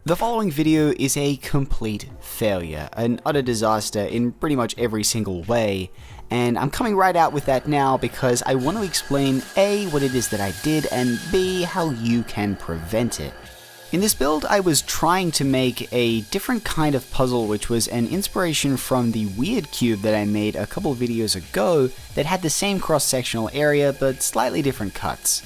The following video is a complete failure, an utter disaster in pretty much every single way, and I'm coming right out with that now because I want to explain A, what it is that I did, and B, how you can prevent it. In this build, I was trying to make a different kind of puzzle, which was an inspiration from the weird cube that I made a couple of videos ago that had the same cross-sectional area but slightly different cuts.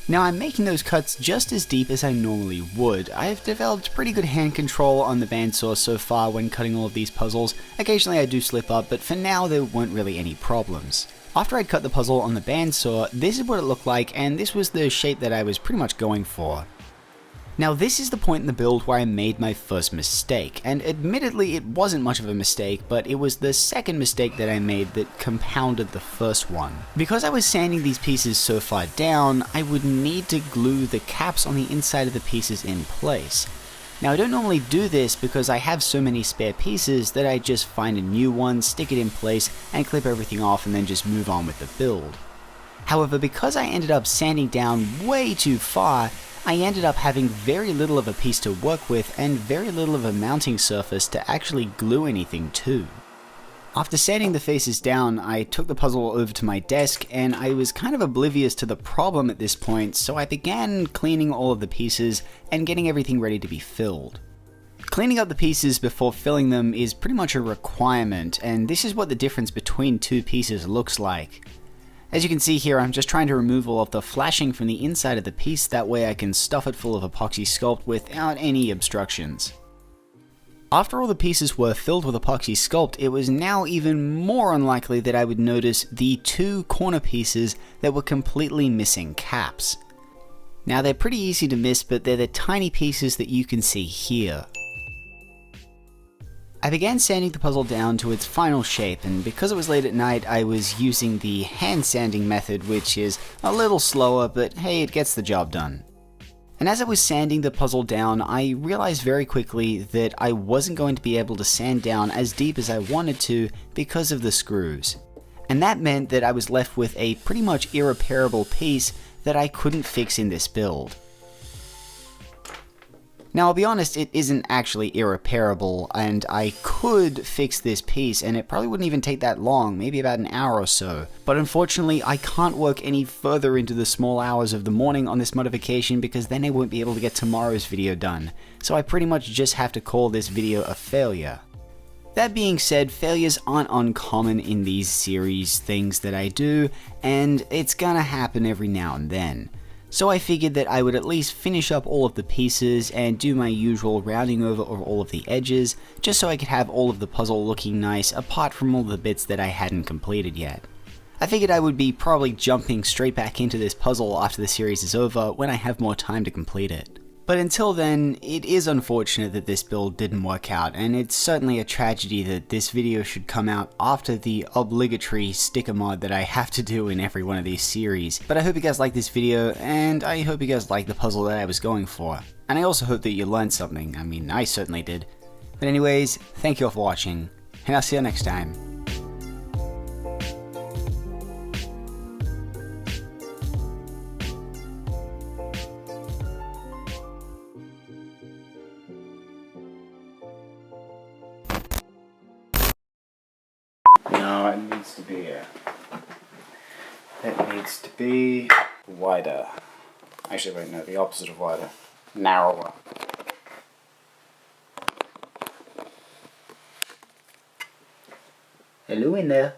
Now I'm making those cuts just as deep as I normally would. I've developed pretty good hand control on the bandsaw so far when cutting all of these puzzles. Occasionally I do slip up, but for now there weren't really any problems. After I'd cut the puzzle on the bandsaw, this is what it looked like, and this was the shape that I was pretty much going for. Now this is the point in the build where I made my first mistake, and admittedly it wasn't much of a mistake, but it was the second mistake that I made that compounded the first one. Because I was sanding these pieces so far down, I would need to glue the caps on the inside of the pieces in place. Now I don't normally do this because I have so many spare pieces that I just find a new one, stick it in place, and clip everything off and then just move on with the build. However, because I ended up sanding down way too far, I ended up having very little of a piece to work with and very little of a mounting surface to actually glue anything to. After sanding the faces down, I took the puzzle over to my desk and I was kind of oblivious to the problem at this point, so I began cleaning all of the pieces and getting everything ready to be filled. Cleaning up the pieces before filling them is pretty much a requirement, and this is what the difference between two pieces looks like. As you can see here, I'm just trying to remove all of the flashing from the inside of the piece, that way I can stuff it full of epoxy sculpt without any obstructions. After all the pieces were filled with epoxy sculpt, it was now even more unlikely that I would notice the two corner pieces that were completely missing caps. Now they're pretty easy to miss, but they're the tiny pieces that you can see here. I began sanding the puzzle down to its final shape, and because it was late at night, I was using the hand sanding method, which is a little slower, but hey, it gets the job done. And as I was sanding the puzzle down, I realized very quickly that I wasn't going to be able to sand down as deep as I wanted to because of the screws. And that meant that I was left with a pretty much irreparable piece that I couldn't fix in this build. Now I'll be honest, it isn't actually irreparable, and I could fix this piece and it probably wouldn't even take that long, maybe about an hour or so. But unfortunately I can't work any further into the small hours of the morning on this modification because then I won't be able to get tomorrow's video done. So I pretty much just have to call this video a failure. That being said, failures aren't uncommon in these series things that I do, and it's gonna happen every now and then. So I figured that I would at least finish up all of the pieces and do my usual rounding over of all of the edges, just so I could have all of the puzzle looking nice apart from all the bits that I hadn't completed yet. I figured I would be probably jumping straight back into this puzzle after the series is over when I have more time to complete it. But until then, it is unfortunate that this build didn't work out, and it's certainly a tragedy that this video should come out after the obligatory sticker mod that I have to do in every one of these series. But I hope you guys like this video, and I hope you guys like the puzzle that I was going for. And I also hope that you learned something. I mean, I certainly did. But anyways, thank you all for watching, and I'll see you next time. No, it needs to be wider. Actually, wait, no, the opposite of wider. Narrower. Hello in there.